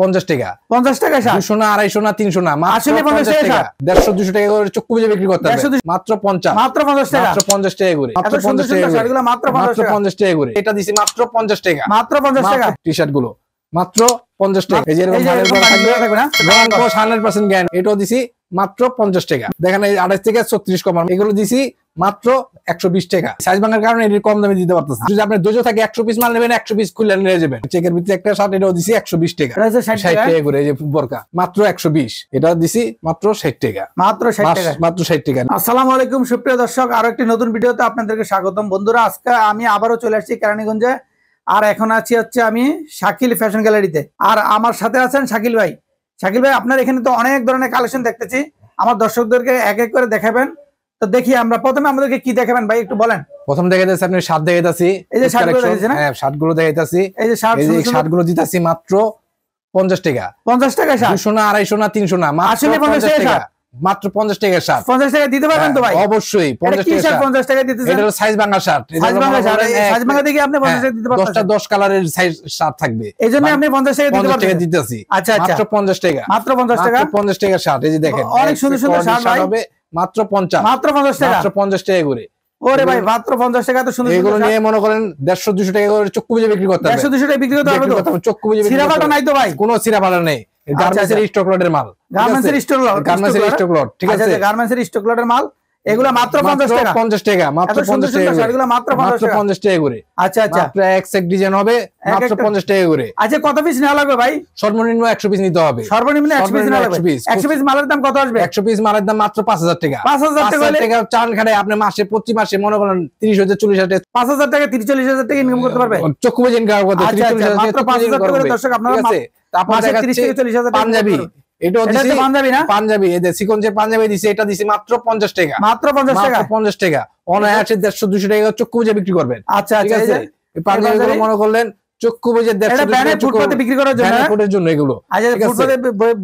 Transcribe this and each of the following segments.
50 টাকা 50 টাকা শার্ট 200 না 250 না 300 না মাত্র আসলে 50 টাকা 150 200 টাকা করে চক্ষু বুঝে বিক্রি করতে হবে মাত্র 50 মাত্র 50 টাকা মাত্র 50 টাকা করে মাত্র 50 টাকা শার্টগুলো মাত্র 50 টাকা করে এটা দিছি মাত্র 50 টাকা মাত্র 50 টাকা টি-শার্ট গুলো মাত্র 50 টাকা এই যে এরকম থাকবে না রং 100% গ্যারান্টি এটাও দিছি মাত্র 50 টাকা দেখেন এই 28 থেকে 36 কম এগুলো দিছি মাত্র 120 টাকা সাইজ ভাঙার কারণে এর কম দামে দিতে পারতেছি যদি আপনি ধৈর্য থাকে 100 পিস মাল নেবেন 100 পিস খুলে নিয়ে যাবেন চেকের ভিতরে একটা শার্ট এটাও দিছি 120 টাকা এটা হচ্ছে 60 টাকা করে এই যে বোরকা মাত্র 120 এটা দিছি মাত্র 60 টাকা মাত্র 60 টাকা মাত্র 60 টাকা আসসালামু আলাইকুম সুপ্রিয় দর্শক আরো একটি নতুন ভিডিওতে আপনাদেরকে স্বাগতম বন্ধুরা আজকে আমি আবারো চলে আসছি কেরানীগঞ্জে আর এখন আছি হচ্ছে আমি শাকিল ফ্যাশন গ্যালারিতে আর আমার সাথে আছেন শাকিল ভাই আপনার এখানে তো অনেক ধরনের কালেকশন দেখতেছি আমার দর্শকদেরকে এক এক করে দেখাবেন তো দেখি আমরা প্রথমে আমাদেরকে কি দেখাবেন ভাই একটু বলেন প্রথম দেখাইতেছি আপনি শার্ট দেখাইতাছি এই যে শার্টগুলো দেখাইছেন হ্যাঁ শার্টগুলো দেখাইতাছি এই যে শার্টগুলো দিতাছি মাত্র 50 টাকা 50 টাকা শার্ট 200 না 250 না 300 না মাত্র 50 টাকা মাত্র 50 টাকা শার্ট 50 টাকা দিতে পারবেন তো ভাই অবশ্যই 50 টাকা 50 টাকা দিতেছেন এটা হলো সাইজ ভাঙা শার্ট সাইজ ভাঙা দেখি আপনি 50 টাকা দিতে পারবেন 10 কালারের সাইজ শার্ট থাকবে এইজন্য আপনি 50 টাকা দিতেছি আচ্ছা মাত্র 50 টাকা মাত্র 50 টাকা 50 টাকা শার্ট এই যে দেখেন অনেক সুন্দর সুন্দর শার্ট হবে মাত্র 50 মাত্র 50 টাকা মাত্র 50 টাকা করে ওরে ভাই মাত্র 50 টাকা তো সুন্দর এগুলো নিয়ে মনে করেন 150 200 টাকা করে চক্ষু বুঝে বিক্রি করতে হবে 150 200 টাকা বিক্রি করতে হবে তো চক্ষু বুঝে বিক্রি সিরাপাটা নাই তো ভাই কোনো সিরাপাটা নেই গার্মেন্টসের স্টক লটের মাল গার্মেন্টসের স্টক লট ঠিক আছে গার্মেন্টসের স্টক লটের মাল এগুলা মাত্র 50 টাকা 50 টাকা মাত্র 50 টাকা শার্টগুলো মাত্র 50 টাকা করে আচ্ছা মাত্র এক সেট ডিজাইন হবে মাত্র 50 টাকা করে আচ্ছা কত পিস নেওয়া লাগবে ভাই সর্বনিম্ন 100 পিস নিতে হবে সর্বনিম্ন 100 পিস নেওয়া লাগবে 100 পিস মালের দাম কত আসবে 100 পিস মালের দাম মাত্র 5000 টাকা 5000 টাকা চান খাড়ে আপনি মাসে প্রতি মাসে মনে করেন 30000 40000 টাকা 5000 টাকা 40,000 টাকা ইনকাম করতে পারবে চক্ষু বুঝে ইনকাম করতে 30000 মাত্র 5000 টাকা করে দর্শক আপনারা তারপর দেখা 30 থেকে 40,000 পাঞ্জাবি এটাও দিছি পাঞ্জাবি না পাঞ্জাবি এই যে সিকোয়েন্সের পাঞ্জাবি দিছি এটা দিছি মাত্র 50 টাকা মাত্র 50 টাকা 50 টাকা অনায়াসে 150 200 টাকা চক্ষু বুঝে বিক্রি করবেন আচ্ছা ঠিক আছে এই পাঞ্জাবিগুলো মনে করলেন চক্ষু বুঝে 150 টাকা ফুটপাতে বিক্রি করার জন্য ফুটের জন্য এগুলো আচ্ছা ফুটপাতে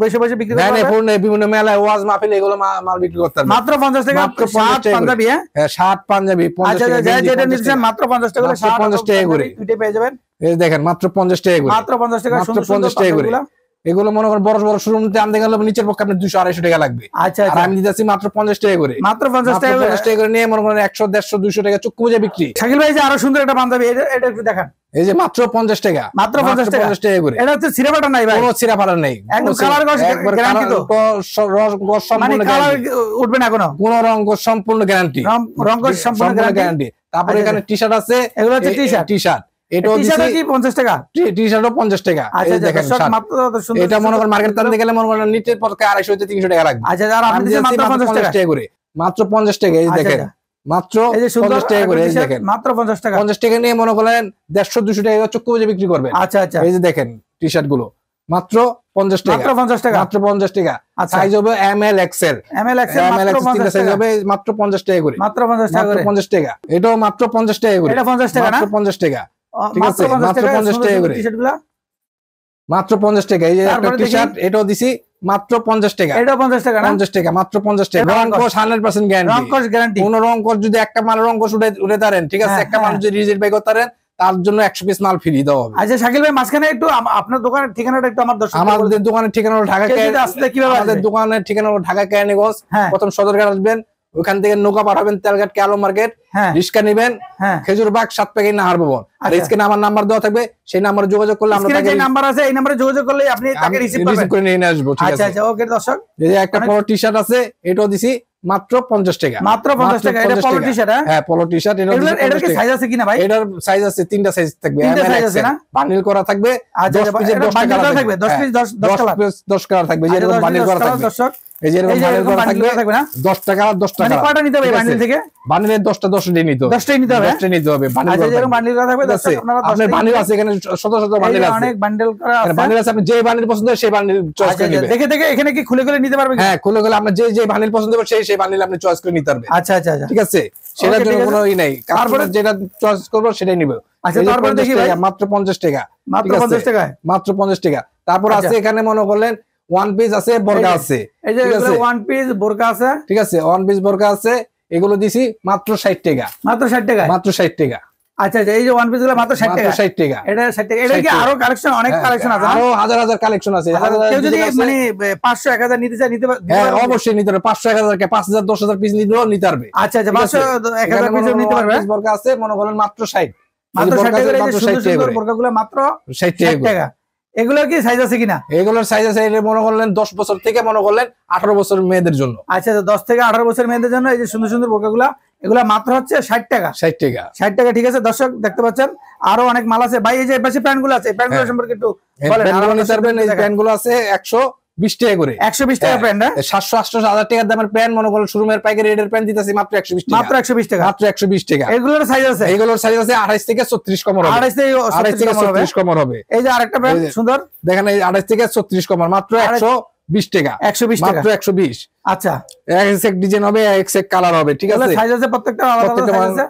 বসে বসে বিক্রি করা যায় না বিভিন্ন মেলায় ওয়াজ মাহফিলে এগুলো মাল বিক্রি করতে হবে মাত্র 50 টাকা মাত্র 50 টাকা পাঞ্জাবি হ্যাঁ শার্ট পাঞ্জাবি 50 টাকা যেটা নিচ্ছেন মাত্র 50 টাকা করে 50 টাকা করে দুইটা পেয়ে যাবেন এই দেখেন মাত্র 50 টাকা করে মাত্র 50 টাকা মাত্র 50 টাকা করে এগুলো মনে করেন বড় বড় শোরুমতে আনতে গেলে নিচের পক্ষে আপনি 200 250 টাকা লাগবে আচ্ছা আর আমি দিতেছি মাত্র 50 টাকা করে মাত্র 50 টাকা করে নিয়ে মনে করেন 100 150 200 টাকা চক্ষু বুঝে বিক্রি শাকিল ভাই যে আরো সুন্দর একটা পাঞ্জাবি এটা একটু দেখান এই যে মাত্র 50 টাকা মাত্র 50 টাকা করে এটা হচ্ছে সিরাপাটা নাই ভাই কোনো সিরাপাটা নেই একদম কালার গ্যারান্টি তো মানে কালার উঠবে না কোনো রং সম্পূর্ণ গ্যারান্টি রং সম্পূর্ণ গ্যারান্টি তারপরে এখানে টি-শার্ট আছে এগুলো হচ্ছে টি-শার্ট এটাও দিছি কি 50 টাকা টি-শার্টও 50 টাকা আচ্ছা দেখেন মাত্র সুন্দর এটা মনে করেন মার্কেট টানতে গেলে মনে করেন নিচের পক্ষে 250 থেকে 300 টাকা লাগবে আচ্ছা আর আপনি দিচ্ছেন মাত্র 50 টাকা করে মাত্র 50 টাকা এই দেখেন মাত্র 50 টাকা করে এই দেখেন মাত্র 50 টাকা 50 টাকা নিয়ে মনে করেন 150 200 টাকা চক্ষু বুঝে বিক্রি করবেন আচ্ছা আচ্ছা এই যে দেখেন টি-শার্ট গুলো মাত্র 50 টাকা মাত্র 50 টাকা মাত্র 50 টাকা সাইজ হবে ML XL মাত্র 50 সাইজ হবে মাত্র 50 টাকা করে মাত্র 50 টাকা করে 50 টাকা এটাও মাত্র 50 টাকা করে এটা 50 টাকা না মাত্র 50 টাকা ঠিক আছে মাত্র 50 টাকা করে টি-শার্টগুলো মাত্র 50 টাকা এই যে একটা টি-শার্ট এটাও দিছি মাত্র 50 টাকা এটা 50 টাকা না 50 টাকা মাত্র 50 টাকা রং কোশ 100% গ্যারান্টি রং কোশ গ্যারান্টি কোন রং কোশ যদি একটা মাল রং কোশ উঠে তারেন ঠিক আছে একটা মানুষ যদি রিজেক্ট বাই করতে পারেন তার জন্য 100 পিস মাল ফ্রি দেওয়া হবে আচ্ছা শাকিল ভাই মাঝখানে একটু আপনার দোকানের ঠিকানাটা একটু আমাদের দোকানের ঠিকানা হলো ঢাকা আসলে কিভাবে আমাদের দোকানের ঠিকানা হলো ঢাকা কেরানীগঞ্জ প্রথম সদরঘাট আসবেন ওখান থেকে নৌকা পাঠাবেন তেলঘাট ক্যালো মার্কেট রিস্কা নিবেন খেজুরবাগ 7 প্যাকেট নাহার ভবন আর স্ক্রিনে আমার নাম্বার দেওয়া থাকবে সেই নম্বরে যোগাযোগ করলে আমরা যে নাম্বার আছে এই নম্বরে যোগাযোগ করলে আপনি তাকে রিসিভ করে নিয়ে আসবো ঠিক আছে আচ্ছা আচ্ছা ওকে দর্শক এই যে একটা পলো টি-শার্ট আছে এটাও দিছি মাত্র 50 টাকা মাত্র 50 টাকা এটা পলো টি-শার্ট হ্যাঁ পলো টি-শার্ট এটার কি সাইজ আছে কিনা ভাই এটার সাইজ আছে তিনটা সাইজ থাকবে সাইজ আছে না বান্ডিল করা থাকবে 10 পিসের 10 টাকা থাকবে 10 পিস 10 কালার 10 কালার থাকবে যে বান্ডিল করা থাকবে দর্শক এই যে এরকম বান্ডিল করা থাকবে না 10 টাকা 10 টাকা মানে কয়টা নিতে হবে বান্ডিল থেকে বান্ডিলের 10টা 10টাই নিতে হবে 10টাই নিতে হবে 10টাই নিতে হবে বান্ডিল আচ্ছা যেরকম বান্ডিল করা থাকবে দর্শক আপনারা আপনার বান্ডিল আছে এখানে শত শত বান্ডিল আছে অনেক বান্ডিল করা আছে বান্ডিল আছে আপনি যে বান্ডিল পছন্দ হয় সেই বান্ডিল চয়েস করে নেবেন দেখে দেখে এখানে কি খুলে খুলে নিতে পারবেন হ্যাঁ খুলে খুলে আপনি যে বান্ডিল পছন্দ হবে সেই বান্ডিল আপনি চয়েস করে নিতে পারবেন আচ্ছা আচ্ছা আচ্ছা ঠিক আছে সেটার জন্য কোনো ই নাই তারপরে যেটা চয়েস করব সেটাই নিব আচ্ছা তারপর দেখি ভাই মাত্র 50 টাকা মাত্র 50 টাকা মাত্র 50 টাকা তারপর আছে এখানে মনে করলেন ওয়ান পিস আছে বোরকা আছে এই যে ওয়ান পিস বোরকা আছে ঠিক আছে ওয়ান পিস বোরকা আছে এগুলো দিছি মাত্র 60 টাকা মাত্র 60 টাকা মাত্র 60 টাকা আচ্ছা আচ্ছা, এই যে ওয়ান পিস গুলো মাত্র 60 টাকা। 60 টাকা। এটা 60 টাকা। এটা কি আরো কালেকশন, অনেক কালেকশন আছে, আরো হাজার হাজার কালেকশন আছে। কেউ যদি মানে 500 1000 নিতে চায় নিতে পারবে? হ্যাঁ অবশ্যই নিতে পারবে। 500 1000 কে 5000 10000 পিস নিতে পারবে। আচ্ছা আচ্ছা, 500 1000 পিস নিতে পারবে। বোরকা আছে মনে করেন মাত্র 60, মাত্র 60 টাকা। এই যে সুন্দর সুন্দর বোরকাগুলো মাত্র 60 টাকা। এগুলোর কি সাইজ আছে কিনা? এগুলোর সাইজ আছে, এটা মনে করলেন 10 বছর থেকে মনে করলেন 18 বছর মেয়েদের জন্য। আচ্ছা, 10 থেকে 18 বছর মেয়েদের জন্য এই যে সুন্দর সুন্দর বোরকাগুলো, এগুলা মাত্র হচ্ছে 60 টাকা। 60 টাকা। 60 টাকা, ঠিক আছে। দর্শক দেখতে পাচ্ছেন আরো অনেক মাল আছে ভাই। এই যে পাশে প্যান্ট গুলো আছে, প্যান্ট গুলো সম্পর্কে একটু বলেন। এই প্যান্ট গুলো আছে 120 টাকা করে। 120 টাকা প্যান্ট। 700 800 1000 টাকার দামের প্যান্ট মনে করলেন শোরুমের পাইকারি রেটের প্যান্ট দিতেছি মাত্র 120 টাকা। মাত্র 120 টাকা। মাত্র 120 টাকা। এগুলোর সাইজ আছে? এগুলোর সাইজ আছে 28 থেকে 34 কম হবে। 28 থেকে 34 কম হবে। এই যে আরেকটা প্যান্ট সুন্দর, দেখেন এই 28 থেকে 34 কম, মাত্র 120 টাকা। 120 টাকা, মাত্র 120। আচ্ছা, এক ডিজাইন হবে, এক কালার হবে, ঠিক আছে। সাইজ আছে প্রত্যেকটা আলাদা আলাদা সাইজ আছে।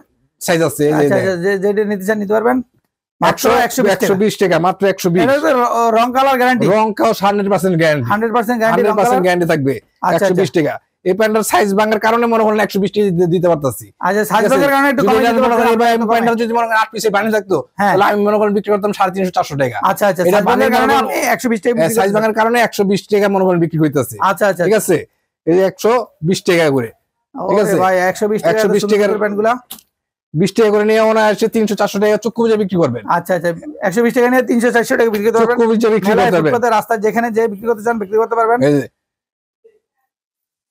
সাইজ আছে। এই আচ্ছা, যেটা নিতে চান নিতে পারবেন। মাত্র 120 টাকা। মাত্র 120। এটা তো রং কালার গ্যারান্টি? রং কালার 100% গ্যারান্টি। 100% গ্যারান্টি, 100% গ্যারান্টি থাকবে। 120 টাকা। এই প্যান্টের সাইজ ভাঙার কারণে মনে করেন 120 টাকা দিতে পারতাছি। আচ্ছা, সাইজ ভাঙার কারণে একটু কমে দিতে পারবেন। এই প্যান্টটা যদি মনে করেন 8 পিসে বানিয়ে থাকতো তাহলে আমি মনে করেন বিক্রি করতাম 350 400 টাকা। আচ্ছা আচ্ছা, সাইজ ভাঙার কারণে আপনি 120 টাকা বিক্রি, সাইজ ভাঙার কারণে 120 টাকা মনে করেন বিক্রি হইতাছে। আচ্ছা আচ্ছা, ঠিক আছে। এই যে 120 টাকা করে, ঠিক আছে ভাই। 120 টাকার প্যান্টগুলো 20 টাকা করে নিয়ে ওনা আসছে 300 400 টাকা চক্ষু বুঝে বিক্রি করবেন। আচ্ছা আচ্ছা, 120 টাকা নিয়ে 300 400 টাকা বিক্রি করতে পারবেন। চক্ষু বুঝে বিক্রি করতে পারবেন। রাস্তায় যেখানে যে বিক্রি করতে চান বিক্রি করতে পারবেন।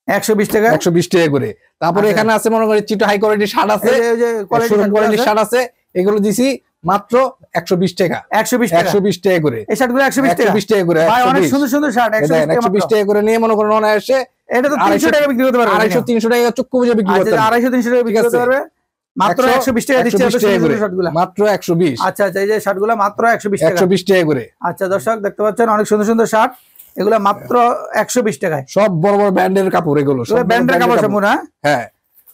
120 টাকা। 120 টাকা করে। তারপরে এখানে আছে মনে করেন চিটো হাই কোয়ালিটি শার্ট আছে, এই যে কোয়ালিটি শার্ট আছে, এগুলো দিছি মাত্র 120 টাকা। 120 টাকা। 120 টাকা করে। এই শার্টগুলো 120 টাকা। 120 টাকা করে। ভাই অনেক সুন্দর সুন্দর শার্ট। 120 টাকা করে নিয়ে মনে করেন ওনা আসছে এটা তো 300 টাকা বিক্রি করতে পারবেন। 250 300 টাকা চক্ষু বুঝে বিক্রি করতে পারবেন। 250 300 টাকা বিক্রি করতে পারবে। মাত্র 120 টাকা দিচ্ছে শার্টগুলো। মাত্র 120। আচ্ছা আচ্ছা, এই যে শার্টগুলো মাত্র 120 টাকা। 120 টাকা করে। আচ্ছা দর্শক দেখতে পাচ্ছেন অনেক সুন্দর সুন্দর শার্ট, এগুলো মাত্র 120 টাকায়। সব বড় বড় ব্র্যান্ডের কাপড়, এগুলো সব ব্র্যান্ডের কাপড় সম্পূর্ণ। হ্যাঁ,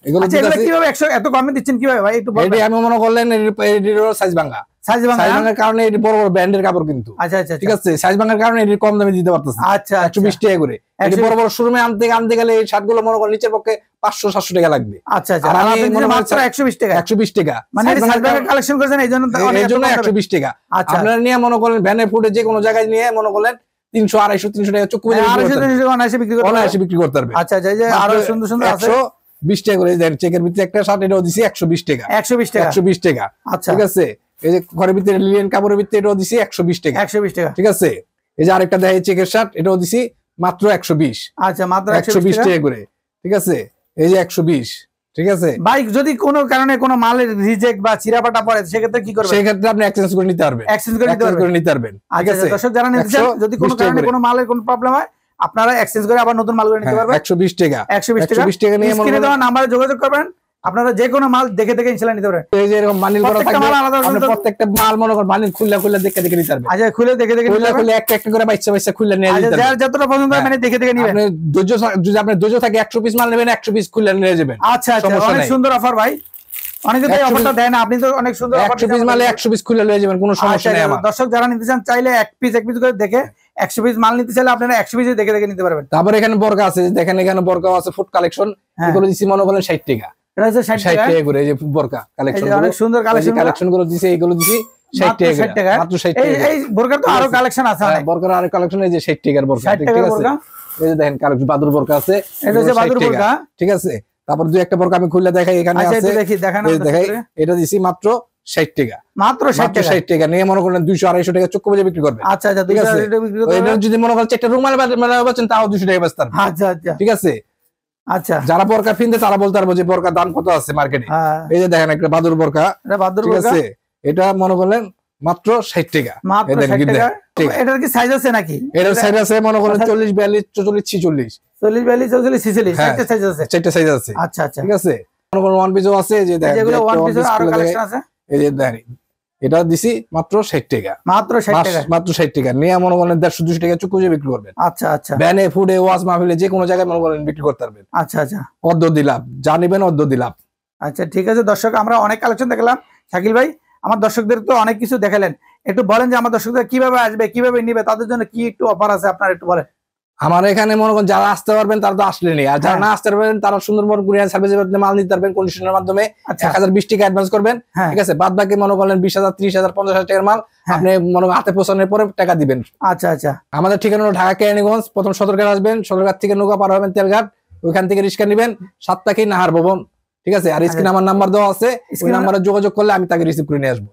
এগুলো কিভাবে 100 এত কমে দিচ্ছেন কিভাবে ভাই একটু বলবেন? আমি মনে করলেন সাইজ ভাঙা। সাইজ ভাঙার কারণে এটি বড় বড় ব্র্যান্ডের কাপড় কিন্তু। আচ্ছা আচ্ছা, ঠিক আছে। সাইজ ভাঙার কারণে এটি কম দামে দিতে পারতেছে। আচ্ছা, 120 টাকা করে। এটি বড় বড় শোরুমে আনতে গেলে এই শার্টগুলো মনে করেন নিচের পক্ষে 500 700 টাকা লাগবে। আচ্ছা আচ্ছা, আর আপনি মাত্র 120 টাকা। 120 টাকা মানে সাইজ ভাঙা কালেকশন করেছেন এইজন্য 120 টাকা। আচ্ছা, আপনারা নিয়ে মনে করেন ভ্যানে ফুটে যে কোনো জায়গায় নিয়ে মনে করেন 300 250 300 টাকা চক্ষু বুঝে বিক্রি করতে পারবে। আচ্ছা আচ্ছা, এই যে আরো সুন্দর সুন্দর আছে 120 টাকা করে। দেন চেকের ভিতরে একটা শার্ট, এটাও দিছি 120 টাকা। 120 টাকা। 120 টাকা। আচ্ছা, ঠিক আছে। এই যে ঘরের ভিতরে লিনেন কাপড়ের ভিতরে এটাও দিছি 120 টাকা। 120 টাকা। ঠিক আছে। এই যে আরেকটা দেখে চেকের শার্ট, এটাও দিছি মাত্র 120। আচ্ছা, মাত্র 120 টাকা করে। ঠিক আছে। এই যে 120। ঠিক আছে ভাই, যদি কোনো কারণে কোনো মালের রিজেক্ট বা চিরাপাটা পড়ে সেক্ষেত্রে কি করবেন? সেক্ষেত্রে আপনি এক্সচেঞ্জ করে নিতে পারবেন। এক্সচেঞ্জ করে নিতে পারবেন। ঠিক আছে। দর্শক যারা নিতে চান, যদি কোনো কারণে কোনো মালের কোনো প্রবলেম হয় আপনারা এক্সচেঞ্জ করে আবার নতুন মাল করে নিতে পারবেন। 120 টাকা। 120 টাকা নিয়ে স্ক্রিনে দেওয়া নাম্বারে যোগাযোগ করবেন। আপনারা যে কোনো মাল দেখে দেখে ইনশাআল্লাহ নিতে পারবেন। এই যে এরকম মানিল করা থাকবে, আপনি প্রত্যেকটা মাল মনে করেন মানিল খুলে দেখে দেখে নিতে পারবেন। আচ্ছা, খুলে দেখে দেখে নিতে পারবেন। একটা একটা করে বাইচা খুলে নিয়ে নিতে পারবেন। যার যতটা পছন্দ হয় মানে দেখে দেখে নিবেন। আপনি যদি আপনার ধৈর্য থাকে 100 পিস মাল নেবেন, 100 পিস খুলে নিয়ে যাবেন। আচ্ছা আচ্ছা, অনেক সুন্দর অফার ভাই। অনেকে তো এই অফারটা দেন, আপনি তো অনেক সুন্দর অফার 100 পিস মালে 100 পিস খুলে নিয়ে যাবেন, কোনো সমস্যা নেই আমার। দর্শক যারা নিতে চান চাইলে এক পিস করে দেখে 100 পিস মাল নিতে চাইলে আপনারা 100 পিস দেখে দেখে নিতে পারবেন। তারপর এখানে বরকা আছে, দেখেন এখানে বরকা আছে ফুড কালেকশন, এগুলো দিছি মনে করেন 60 টাকা। এটা হচ্ছে 60 টাকা করে। এই যে বরকা কালেকশন, অনেক সুন্দর কালেকশন গুলো দিছি, এগুলো দিছি 60 টাকা। মাত্র 60 টাকা। এই বোরকার তো আরো কালেকশন আছে অনেক। বরকার আরো কালেকশন, এই যে 60 টাকার বরকা। 60 টাকার বরকা। এই যে দেখেন কালেকশন বাদুর বরকা আছে, এটা হচ্ছে বাদুর বরকা। ঠিক আছে। তারপর দুই একটা বরকা আমি খুলে দেখাই, এখানে আছে। আচ্ছা, দেখি দেখান। দেখাই, এটা দিছি মাত্র 60 টাকা। মাত্র 60 টাকা নিয়ে মনে করেন 200 250 টাকা চক্ষু বুঝে বিক্রি করবেন। আচ্ছা আচ্ছা, 200 টাকা বিক্রি করতে এটা যদি মনে করেন চারটা রুমাল বেচেন তাও 200 টাকা বেচতে পারবেন। আচ্ছা আচ্ছা, ঠিক আছে। আচ্ছা, যারা বরকা কিনতে তারা বলতে পারবো যে বরকার দাম কত আছে মার্কেটে। এই যে দেখেন একটা বাদুর বরকা, এটা বাদুর ঠিক বরকা আছে। এটা মনে করলেন মাত্র 60 টাকা। মাত্র 60 টাকা। এটার কি সাইজ আছে নাকি? এটার সাইজ আছে মনে করেন 40 42 44 46 40 42 44 46 চারটি সাইজ আছে। চারটি সাইজ আছে। আচ্ছা আচ্ছা, ঠিক আছে। মনে করেন ওয়ান পিসও আছে, যে দেখেন যেগুলো ওয়ান পিসের আরো কালেকশন আছে। এই যে দেখেন এটা দিছি মাত্র 60 টাকা। মাত্র 60 টাকা। মাত্র 60 টাকা নিয়ে মনে করেন 150 200 টাকা চুক্তি বিক্রি করবেন। আচ্ছা আচ্ছা, ব্যানে ফুডে ওয়াজ মাহফিলে যে কোনো জায়গায় মনে করেন বিক্রি করতে পারবেন। আচ্ছা আচ্ছা, অর্ধ দিলাম, যা নিবেন অর্ধ দিলাম। আচ্ছা ঠিক আছে। দর্শক আমরা অনেক কালেকশন দেখলাম, শাকিল ভাই আমার দর্শকদের তো অনেক কিছু দেখালেন, একটু বলেন যে আমার দর্শকদের কিভাবে আসবে, কিভাবে নিবে, তাদের জন্য কি একটু অফার আছে আপনারা একটু বলেন। আমার এখানে মনে করেন যারা আসতে পারবেন তারা তো আসলেনি, আর যারা হ্যাঁ। না আসতে পারবেন তারা সুন্দরবন কুরিয়ার সার্ভিসের মাধ্যমে মাল নিতে পারবেন কন্ডিশনের মাধ্যমে। আচ্ছা 1020 টাকা অ্যাডভান্স করবেন, হ্যাঁ ঠিক আছে, বাদ বাকি মনে করেন 20,000 30,000 50,000 টাকার মাল হ্যাঁ। আপনি মনে করেন হাতে পৌঁছানোর পরে টাকা দিবেন। আচ্ছা আচ্ছা আমাদের ঠিকানা হলো ঢাকা কেরানীগঞ্জ, প্রথম সদরঘাট আসবেন, সদরঘাট থেকে নৌকা পার হবেন তেলঘাট, ওইখান থেকে রিক্সা নিবেন সাতটাকি নাহার ভবন, ঠিক আছে। আর স্ক্রিনে আমার নাম্বার দেওয়া আছে, ওই স্ক্রিনে- নাম্বারে যোগাযোগ করলে আমি তাকে রিসিভ করে নিয়ে আসবো।